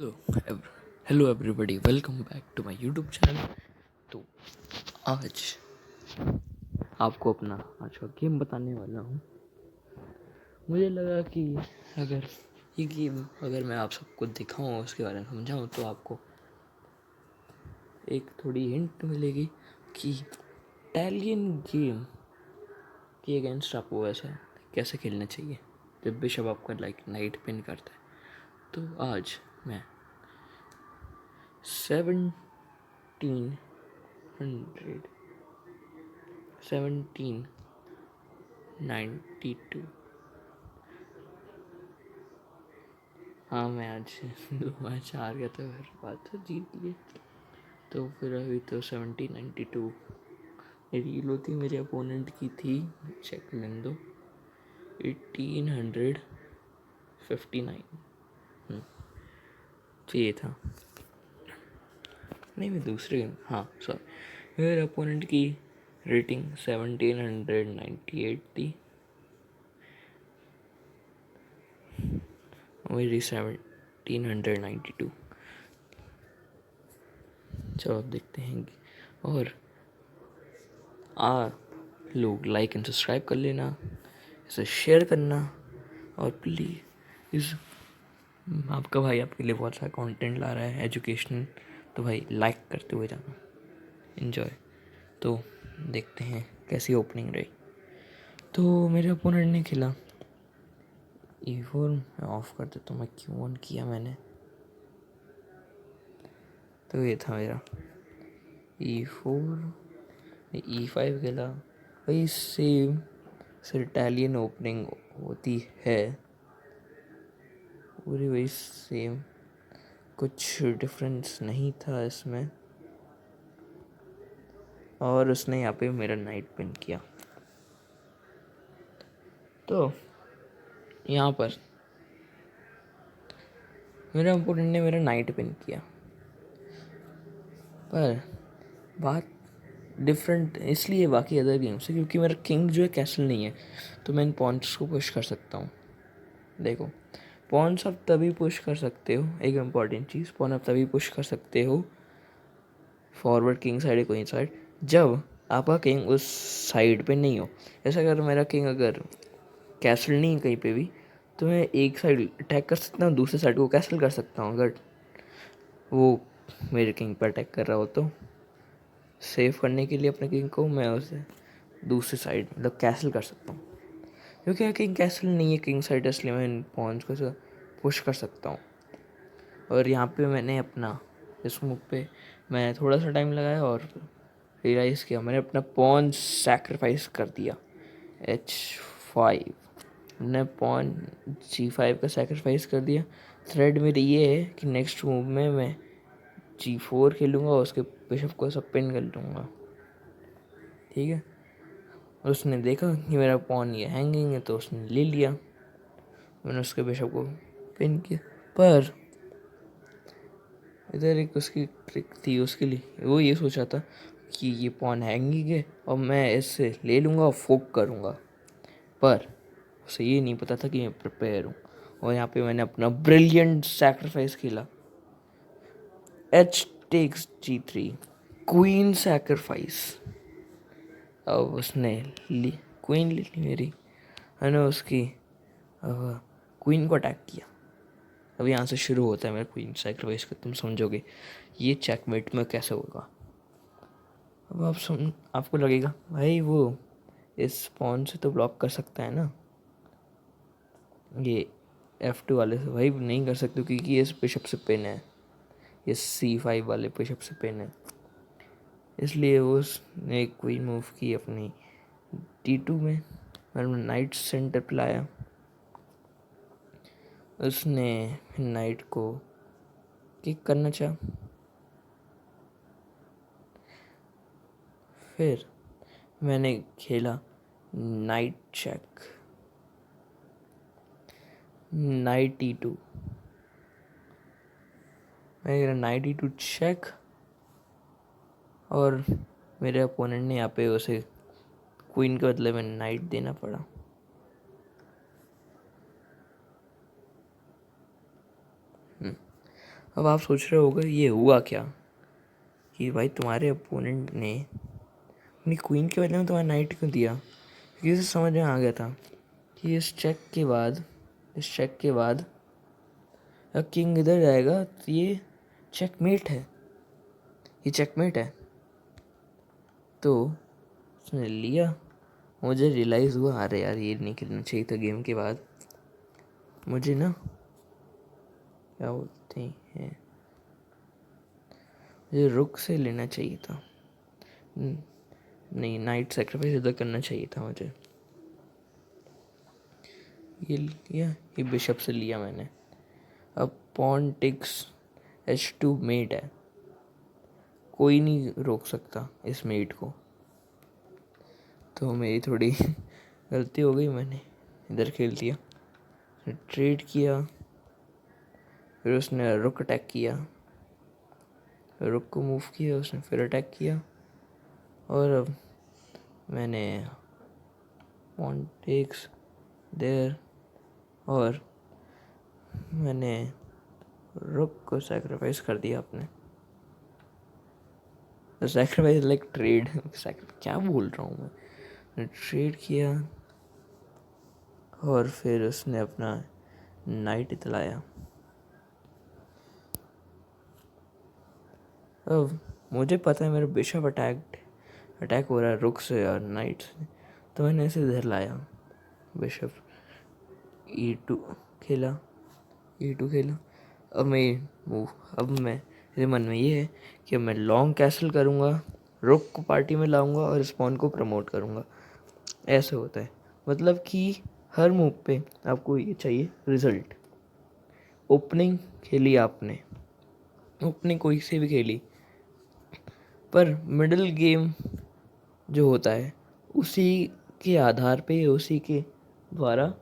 Hello hello everybody, welcome back to my YouTube channel. तो आज आपको अपना आज का गेम बताने वाला हूँ। मुझे लगा कि अगर ये गेम अगर मैं आप सबको दिखाऊँ, उसके बारे में समझाऊँ, तो आपको एक थोड़ी हिंट मिलेगी कि इटालियन गेम के अगेंस्ट आपको वैसा कैसे खेलना चाहिए जब बिशप आपका नाइट पिन करता है। तो आज मैं 1700 1792, हाँ मैं आज 2 मैच हार गया था, फिर बात तो जीत लिए। तो फिर अभी तो 1792 रील होती मेरे अपोनेंट की थी, चेक लेने दो, 1859। तो ये था, नहीं मैं दूसरे गेम, हाँ सॉरी, मेरे अपोनेंट की रेटिंग 1798 थी, मेरी 1792। चलो अब देखते हैं। और लोग लाइक एंड सब्सक्राइब कर लेना, इसे शेयर करना, और प्लीज़ आपका भाई आपके लिए बहुत सारा कंटेंट ला रहा है एजुकेशनल, तो भाई लाइक करते हुए जाना। इन्जॉय। तो देखते हैं कैसी ओपनिंग रही। तो मेरे अपोनेंट ने खेला E4, मैं ऑफ कर देता हूँ, मैं क्यों ऑन किया मैंने। तो ये था मेरा E4, E5 खेला, वही सेम सर इटालियन ओपनिंग होती है, पूरी वही सेम, कुछ डिफरेंस नहीं था इसमें। और उसने यहाँ पे मेरा नाइट पिन किया। तो यहाँ पर मेरे अपोनेंट ने मेरा नाइट पिन किया, पर बात डिफरेंट इसलिए बाकी अदर गेम से, क्योंकि मेरा किंग जो है कैसल नहीं है, तो मैं इन पॉइंट्स को पुश कर सकता हूँ। देखो, पॉइंट्स आप तभी पुश कर सकते हो, एक इम्पॉर्टेंट चीज़, पॉन आप तभी पुश कर सकते हो फॉरवर्ड किंग साइड या कोई साइड, जब आपका किंग उस साइड पे नहीं हो। जैसे अगर मेरा किंग अगर कैसल नहीं कहीं पे भी, तो मैं एक साइड अटैक कर सकता हूँ, दूसरे साइड को कैसल कर सकता हूँ। अगर वो मेरे किंग पर अटैक कर रहा हो तो सेव करने के लिए अपने किंग को मैं उसे दूसरी साइड मतलब कैसल कर सकता हूँ। क्योंकि किंग कैसल नहीं है किंग साइड, इसलिए मैं इन पॉइंट्स को पुश कर सकता हूँ। और यहाँ पे मैंने अपना इस मूव पे मैं थोड़ा सा टाइम लगाया और रियलाइज़ किया, मैंने अपना पॉन सैक्रिफाइस कर दिया। H5 मैंने पॉन G5 का सैक्रिफाइस कर दिया। थ्रेड मेरी ये है कि नेक्स्ट मूव में मैं G4 खेलूँगा और उसके बिशप को सब पिन कर लूँगा, ठीक है। उसने देखा कि मेरा पॉन ये हैंगिंग है, तो उसने ले लिया, मैंने उसके बिशप को पिन किया। पर इधर एक उसकी ट्रिक थी, उसके लिए वो ये सोचा था कि ये पॉन हैंगिंग है और मैं इससे ले लूँगा और फोक करूँगा, पर उसे ये नहीं पता था कि मैं प्रिपेयर हूँ। और यहाँ पे मैंने अपना ब्रिलियंट सैक्रिफाइस खेला, H takes G3, queen sacrifice. अब उसने ली क्वीन ले ली मेरी, मैंने उसकी क्वीन को अटैक किया। अब यहाँ से शुरू होता है मेरा क्वीन सैक्रिफाइस का, तुम समझोगे ये चेकमेट में कैसे होगा। अब आपको लगेगा भाई वो इस पॉन से तो ब्लॉक कर सकता है ना, ये F2 वाले से। भाई नहीं कर सकते क्योंकि ये बिशप से पिन है, ये C5 वाले बिशप से पिन है, इसलिए उसने क्वीन मूव की अपनी D2 में। मैंने नाइट सेंटर पे लाया, उसने नाइट को किक करना चाहा। फिर मैंने खेला नाइट चेक, नाइट E2, मैंने खेला नाइट E2 चेक, और मेरे अपोनेंट ने यहाँ पे उसे क्वीन के बदले में नाइट देना पड़ा। अब आप सोच रहे होगे ये हुआ क्या, कि भाई तुम्हारे अपोनेंट ने अपनी क्वीन के बदले में तुम्हारा नाइट क्यों दिया। क्योंकि उसे समझ में आ गया था कि इस चेक के बाद अब किंग इधर जाएगा तो ये चेकमेट है, तो उसने लिया। मुझे रियलाइज़ हुआ अरे यार ये नहीं खेलना चाहिए था गेम के बाद। मुझे ना क्या बोलते हैं, मुझे रुक से लेना चाहिए था, नहीं नाइट सेक्रीफाइस इधर करना चाहिए था मुझे। ये लिया, ये बिशप से लिया मैंने। अब पॉन टिक्स h2 मेट है, कोई नहीं रोक सकता इस मेट को। तो मेरी थोड़ी गलती हो गई, मैंने इधर खेल दिया, ट्रेड किया। फिर उसने रुक अटैक किया, रुक को मूव किया, उसने फिर अटैक किया। और अब मैंने पॉन टेक्स देयर, और मैंने रुक को सैक्रिफाइस कर दिया अपने। सैक्रिफाइस लाइक ट्रेड, क्या बोल रहा हूँ मैं, ट्रेड किया। और फिर उसने अपना नाइट इतलाया। अब मुझे पता है मेरा बिशप अटैक हो रहा है रुक से और नाइट से, तो मैंने इसे इधर लाया। बिशप E2 खेला, अब मेरे मन में ये है कि मैं लॉन्ग कैसल करूँगा, रुक को पार्टी में लाऊंगा और स्पॉन को प्रमोट करूँगा। ऐसे होता है, मतलब कि हर मूव पे आपको ये चाहिए रिजल्ट। ओपनिंग खेली आपने, ओपनिंग कोई से भी खेली, पर मिडिल गेम जो होता है उसी के आधार पे, उसी के द्वारा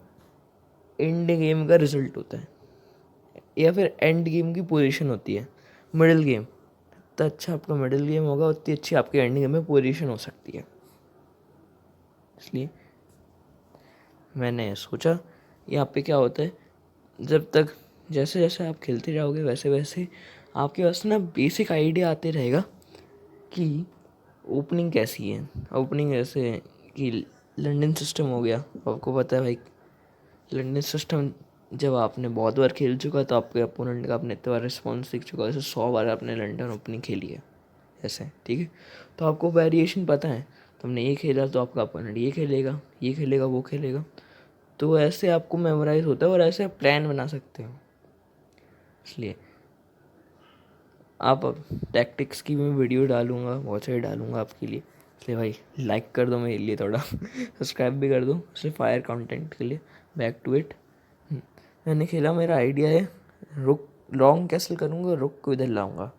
एंड गेम का रिजल्ट होता है, या फिर एंड गेम की पोजीशन होती है। मिडिल गेम जितना अच्छा आपका मिडिल गेम होगा उतनी अच्छी आपके एंड गेम में पोजीशन हो सकती है। इसलिए मैंने सोचा यहाँ पे क्या होता है, जब तक जैसे जैसे आप खेलते जाओगे वैसे वैसे आपके पास ना बेसिक आइडिया आते रहेगा कि ओपनिंग कैसी है। ओपनिंग ऐसे कि लंदन सिस्टम हो गया, आपको पता है भाई लंदन सिस्टम जब आपने बहुत बार खेल चुका तो आपके अपोनेंट का आपने इतने बार रिस्पॉन्स सीख चुका है, जैसे 100 बार आपने लंदन ओपनिंग खेली है ऐसे, ठीक है। तो आपको वेरिएशन पता है, तो हमने ये खेला तो आपका अपोनेंट ये खेलेगा वो खेलेगा, तो ऐसे आपको मेमोराइज होता है और ऐसे आप प्लान बना सकते हो। इसलिए आप अब टैक्टिक्स की मैं वीडियो डालूंगा, बहुत सारी डालूंगा आपके लिए। इसलिए भाई लाइक कर दो मेरे लिए थोड़ा, सब्सक्राइब भी कर दो सिर्फ फायर कंटेंट के लिए। बैक टू इट, मैंने खेला, मेरा आइडिया है रुक लॉन्ग कैसल करूँगा, रुक को इधर लाऊंगा,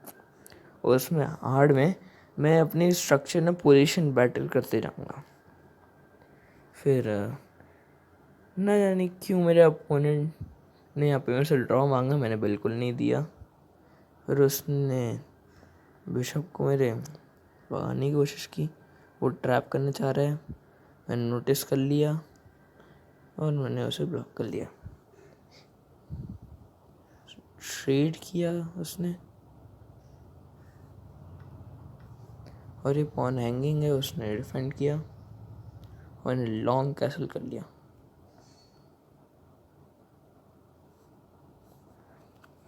और उसमें हार्ड में मैं अपनी स्ट्रक्चर में पोजीशन बैटल करते जाऊँगा। फिर ना जाने क्यों मेरे अपोनेंट ने यहाँ पे मेरे से ड्रॉ मांगा, मैंने बिल्कुल नहीं दिया। फिर उसने बिशप को मेरे भगाने की कोशिश की, वो ट्रैप करना चाह रहा है, मैंने नोटिस कर लिया और मैंने उसे ब्लॉक कर लिया। ट्रेड किया उसने, और ये पॉन हैंगिंग है, उसने डिफेंड किया और मैंने लॉन्ग कैसल कर लिया।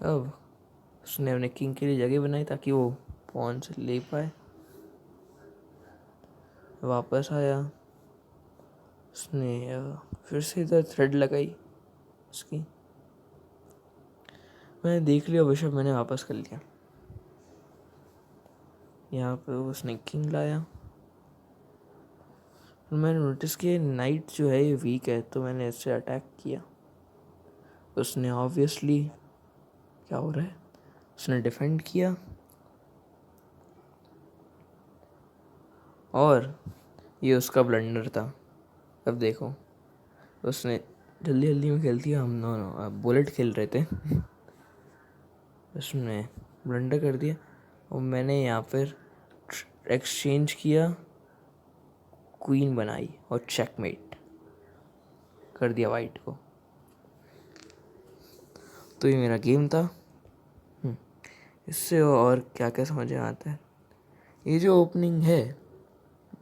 अब उसने अपने किंग के लिए जगह बनाई ताकि वो पॉन से ले पाए। वापस आया, उसने फिर से इधर थ्रेड लगाई उसकी, मैंने देख लिया बिशप, मैंने वापस कर लिया। यहाँ पे उसने किंग लाया, फिर मैंने नोटिस किया नाइट जो है ये वीक है, तो मैंने इससे अटैक किया। उसने ऑब्वियसली क्या हो रहा है, उसने डिफेंड किया, और ये उसका ब्लंडर था। अब देखो उसने जल्दी जल्दी में खेलती है, हम दोनों बुलेट खेल रहे थे, उसने ब्लंडर कर दिया और मैंने यहाँ पर एक्सचेंज किया, क्वीन बनाई और चेकमेट कर दिया वाइट को। तो ये मेरा गेम था। इससे और क्या क्या समझ में आता है। ये जो ओपनिंग है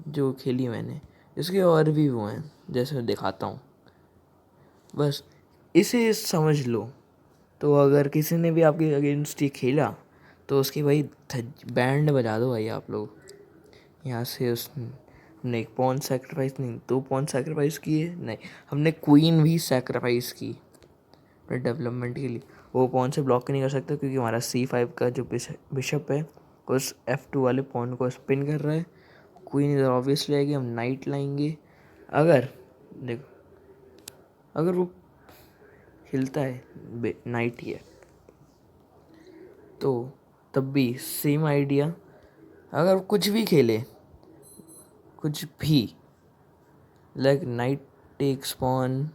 जो खेली मैंने, इसके और भी वो हैं, जैसे मैं दिखाता हूँ, बस इसे समझ लो। तो अगर किसी ने भी आपके अगेंस्ट ये खेला तो उसकी भाई बैंड बजा दो भाई आप लोग। यहाँ से उस हमने एक पॉन सेक्रीफाइस नहीं, 2 पॉन सेक्रीफाइस किए, नहीं हमने क्वीन भी सेक्रीफाइस की अपने डेवलपमेंट के लिए। वो पॉन से ब्लॉक नहीं कर सकते क्योंकि हमारा C5 का जो बिशप है उस F2 वाले पॉन को स्पिन कर रहा है। क्वीन इधर ऑब्वियसली आएगी, हम नाइट लाएंगे। अगर देखो अगर वो हिलता है नाइट ही है तो तब भी सेम आइडिया। अगर कुछ भी खेले, कुछ भी, लाइक नाइट टेक्स पॉन,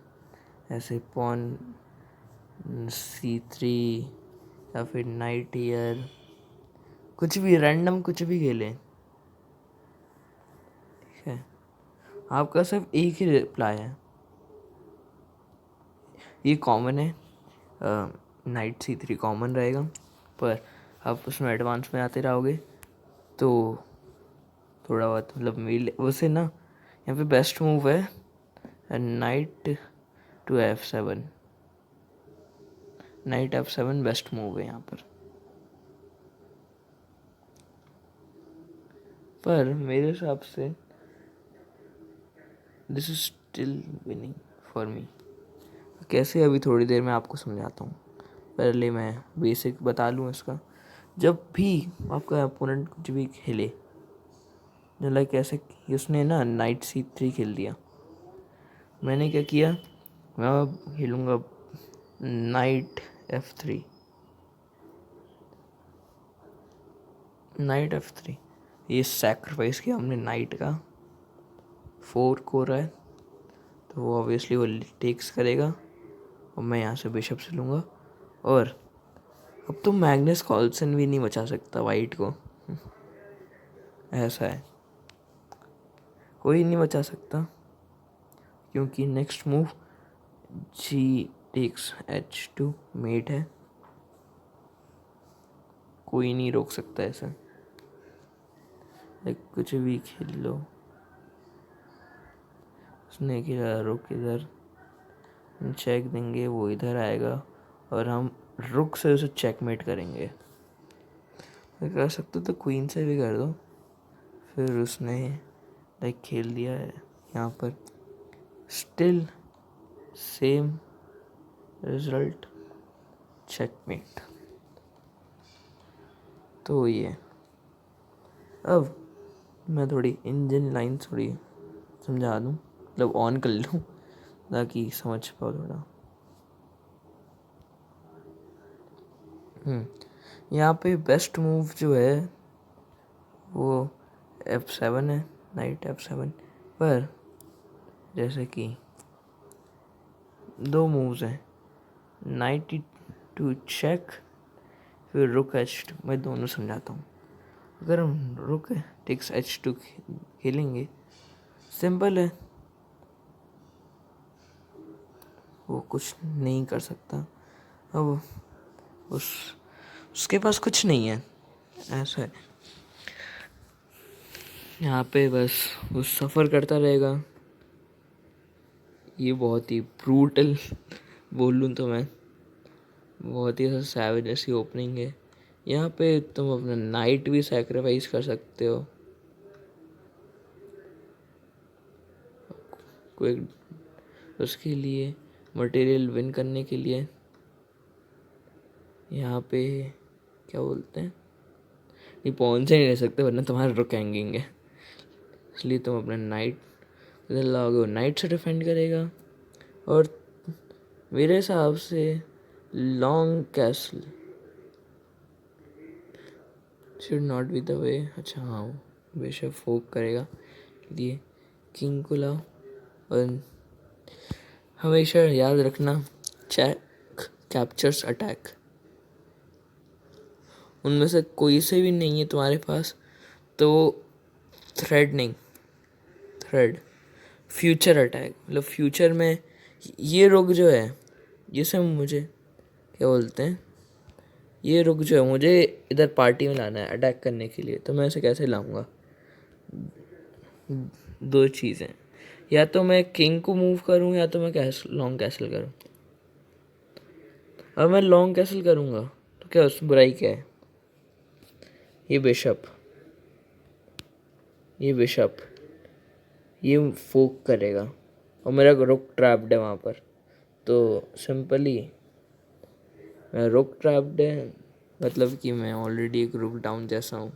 ऐसे पॉन C3 या फिर नाइट ईयर, कुछ भी रैंडम कुछ भी खेले, ठीक है, आपका सिर्फ एक ही रिप्लाई है। ये कॉमन है, नाइट C3 कॉमन रहेगा, पर आप उसमें एडवांस में आते रहोगे तो थोड़ा बहुत मतलब मिल वैसे ना। यहाँ पे बेस्ट मूव है knight to F7, knight F7 best move है यहाँ पर मेरे हिसाब से this is still winning for me. कैसे, अभी थोड़ी देर में आपको समझाता हूँ, पहले मैं बेसिक बता लूँ इसका। जब भी आपका अपोनेंट कुछ भी खेले, लाइक ऐसे उसने ना नाइट C3 खेल दिया, मैंने क्या किया, मैं अब खेलूँगा नाइट F3, नाइट F3। ये सैक्रिफाइस किया हमने नाइट का, 4 को रहा है तो वो ऑब्वियसली वो टेक्स करेगा और मैं यहाँ से बिशप से लूँगा। और अब तो मैग्नस कार्लसन भी नहीं बचा सकता वाइट को, ऐसा है, कोई नहीं बचा सकता क्योंकि next move G takes H2 mate है, कोई नहीं रोक सकता ऐसा। लाइक कुछ भी खेल लो, उसने खेला रुक इधर, चेक देंगे, वो इधर आएगा और हम रुक से उसे चेकमेट करेंगे। कर सकते तो क्वीन से भी कर दो, फिर उसने लाइक खेल दिया है यहाँ पर, स्टिल सेम रिजल्ट, चेकमेट। तो ये अब मैं थोड़ी इंजन लाइन थोड़ी समझा दूँ, मतलब ऑन कर लूँ ताकि समझ पाओ थोड़ा। यहाँ पे बेस्ट मूव जो है वो F7 है, नाइट F7। पर जैसे कि 2 मूव्स हैं, नाइट टू चेक, फिर रुक H2। मैं दोनों समझाता हूँ। अगर हम रुक टेक्स H2 खेलेंगे, सिंपल है, वो कुछ नहीं कर सकता। अब उसके पास कुछ नहीं है, ऐसा है। यहाँ पे बस वो सफ़र करता रहेगा। ये बहुत ही ब्रूटल बोलूँ तो मैं, बहुत ही ऐसा सैवेज ऐसी ओपनिंग है। यहाँ पे तुम अपना नाइट भी सैक्रिफाइस कर सकते हो, कोई उसके लिए मटेरियल विन करने के लिए। यहाँ पे क्या बोलते हैं, ये पॉन से नहीं रह सकते वरना तुम्हारा रुक हैंगिंग है, इसलिए तुम अपना नाइट इधर लाओगे, वो नाइट से डिफेंड करेगा। और मेरे हिसाब से long castle should not be the way. अच्छा हाँ, वो बिशप फोक करेगा, इसलिए किंग को लाओ। और हमेशा याद रखना, चेक कैप्चर्स अटैक, उनमें से कोई से भी नहीं है तुम्हारे पास तो थ्रेडनिंग, थ्रेड फ्यूचर अटैक, मतलब फ्यूचर में ये रोग जो है, जिसे मुझे क्या बोलते हैं, ये रुक जो है मुझे इधर पार्टी में लाना है अटैक करने के लिए, तो मैं इसे कैसे लाऊंगा? दो चीज़ें, या तो मैं किंग को मूव करूं या तो मैं लॉन्ग कैसल करूं। अब मैं लॉन्ग कैसल करूंगा तो क्या उसमें बुराई क्या है? ये बिशप, ये बिशप, ये फोक करेगा और मेरा रुक ट्रैप्ड है वहाँ पर, तो सिंपली रुक ट्रैप्ड है, मतलब कि मैं ऑलरेडी एक रुक डाउन जैसा हूँ,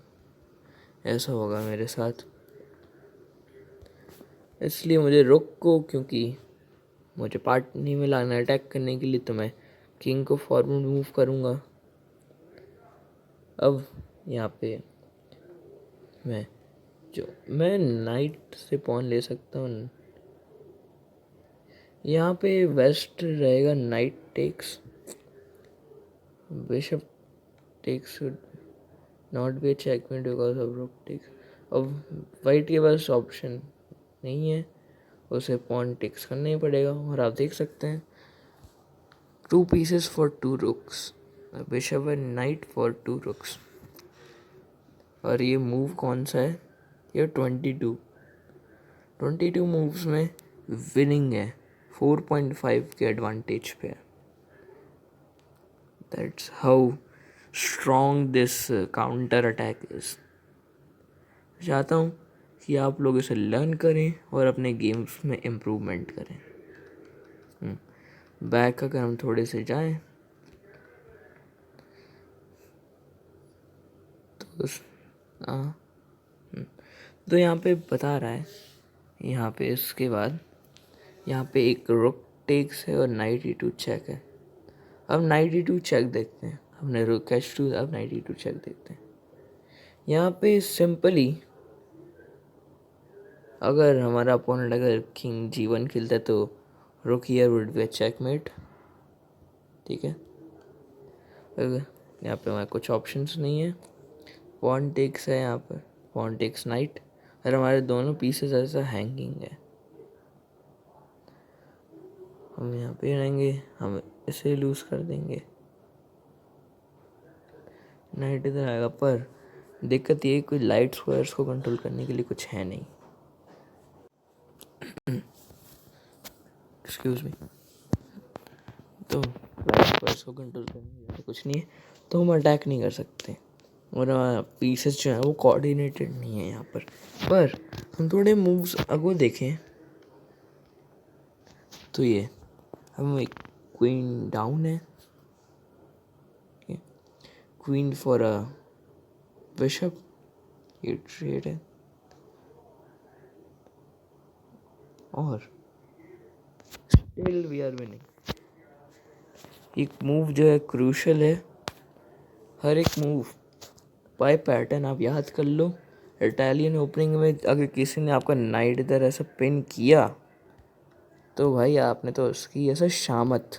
ऐसा होगा मेरे साथ। इसलिए मुझे रुक को, क्योंकि मुझे पार्ट नहीं में लाना अटैक करने के लिए, तो मैं किंग को फॉरवर्ड मूव करूँगा। अब यहाँ पे मैं नाइट से पॉन ले सकता हूँ। यहाँ पे वेस्ट रहेगा, knight takes, bishop takes not be checkmate because of rook takes. अब वाइट के पास ऑप्शन नहीं है, उसे पॉन टेक्स करना ही पड़ेगा। और आप देख सकते हैं 2 pieces for 2 rooks, bishop and night for 2 rooks। और ये मूव कौन सा है? ये 22 मूव्स में विनिंग है, 4.5 के एडवांटेज पे है। That's how strong this counter attack is. चाहता हूँ कि आप लोग इसे लर्न करें और अपने गेम्स में इम्प्रूवमेंट करें। बैक अगर हम थोड़े से जाएं तो तो यहाँ पे बता रहा है, यहाँ पे इसके बाद यहाँ पे एक रुक टेक्स है और नाइट E2 चेक है। अब नाइट E2 चेक देखते हैं, हमने रुक H2, अब नाइट E2 चेक देखते हैं। यहाँ पे सिंपली अगर हमारा अपोनेंट अगर किंग G1 खेलता है तो रुक हियर वुड बी चेकमेट, ठीक है। अगर यहाँ पे हमारे कुछ ऑप्शंस नहीं है, पॉन टेक्स है, यहाँ पर पॉन टेक्स नाइट, और हमारे दोनों पीसेस ऐसा हैंगिंग है। हम यहाँ पे रहेंगे, हम इसे लूज कर देंगे, नाइट इधर आएगा। पर दिक्कत ये कोई लाइट स्क्वायर्स को कंट्रोल करने के लिए कुछ है नहीं। Excuse me. तो लाइट स्क्वायर्स को कंट्रोल करने के लिए कुछ नहीं है, तो हम अटैक नहीं कर सकते। और पीसेस जो है वो कोऑर्डिनेटेड नहीं है यहाँ पर हम थोड़े मूव्स अगो देखें तो ये हम एक क्वीन डाउन है, क्वीन फॉर अ बिशप, ये ट्रेड है, और स्टिल वी आर विनिंग। एक मूव जो है क्रूशल है, हर एक मूव बाय पैटर्न आप याद कर लो। इटालियन ओपनिंग में अगर किसी ने आपका नाइट इधर ऐसा पिन किया तो भाई आपने तो उसकी ऐसा शामत,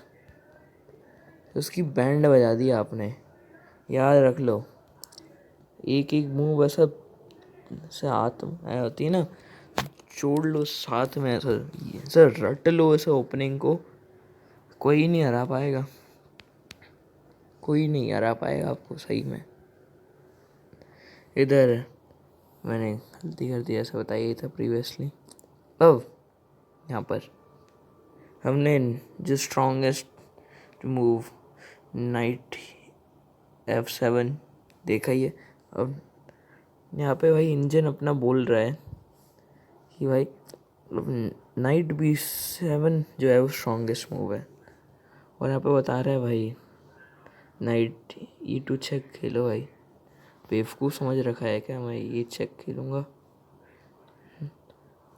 उसकी बैंड बजा दी आपने, याद रख लो। एक एक मूव ऐसा से हाथ में होती है ना, जोड़ लो साथ में, ऐसा रट लो ऐसे ओपनिंग को, कोई नहीं हरा पाएगा, कोई नहीं हरा पाएगा आपको सही में। इधर मैंने गलती कर दी, ऐसा बताया ही था प्रीवियसली। अब यहाँ पर हमने जो स्ट्रॉन्गेस्ट मूव नाइट F7 देखा ही है। अब यहाँ पे भाई इंजन अपना बोल रहा है कि भाई नाइट B7 जो है वो स्ट्रॉन्गेस्ट मूव है, और यहाँ पे बता रहा है भाई नाइट E2 चेक खेलो। भाई बेवकूफ़ समझ रखा है क्या मैं ये चेक खेलूँगा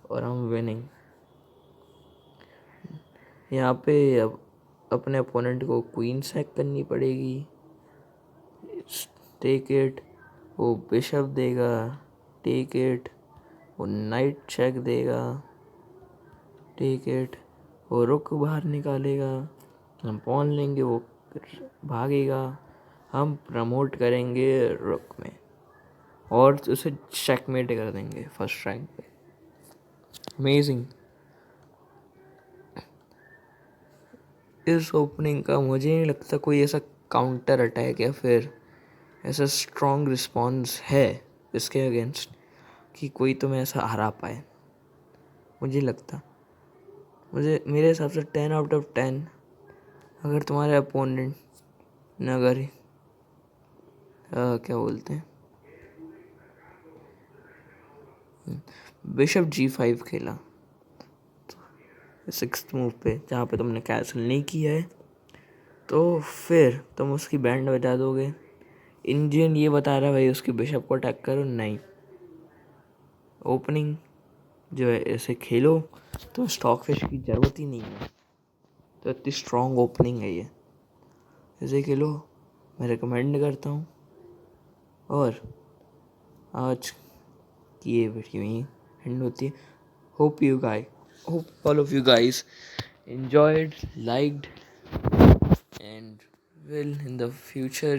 और हम विनिंग। यहाँ पे अब अपने अपोनेंट को क्वीन सैक करनी पड़ेगी, टेक इट, वो बिशप देगा, टेक इट, वो नाइट चेक देगा, टेक इट, वो रुक बाहर निकालेगा, हम पॉन लेंगे, वो भागेगा, हम प्रमोट करेंगे रुक में और उसे चेकमेट कर देंगे फर्स्ट रैंक पे। अमेजिंग। इस ओपनिंग का मुझे नहीं लगता कोई ऐसा काउंटर अटैक या फिर ऐसा स्ट्रॉन्ग रिस्पॉन्स है इसके अगेंस्ट कि कोई तुम्हें ऐसा हरा पाए। मुझे लगता, मुझे मेरे हिसाब से 10 out of 10 अगर तुम्हारे अपोनेंट ने अगर क्या बोलते हैं बिशप G5 खेला 6th मूव पे, जहाँ पे तुमने कैसल नहीं किया है, तो फिर तुम उसकी बैंड बजा दोगे। इंडियन ये बता रहा है भाई उसकी बिशप को अटैक करो, नहीं, ओपनिंग जो है ऐसे खेलो तो स्टॉक फिश की ज़रूरत ही नहीं है। तो इतनी स्ट्रॉन्ग ओपनिंग है ये, ऐसे खेलो, मैं रिकमेंड करता हूँ। और आज की ये वीडियो यहीं एंड होती है। Hope all of you guys enjoyed, liked, and will in the future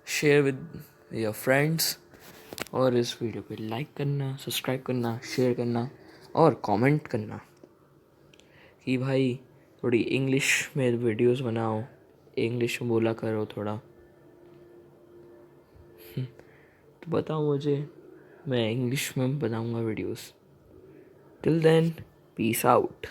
share with your friends। और इस वीडियो पे लाइक करना, सब्सक्राइब करना, शेयर करना और कमेंट करना कि भाई थोड़ी इंग्लिश में वीडियोस बनाओ, इंग्लिश में बोला करो थोड़ा। तो बताओ मुझे, मैं इंग्लिश में बनाऊंगा videos. Till then, peace out.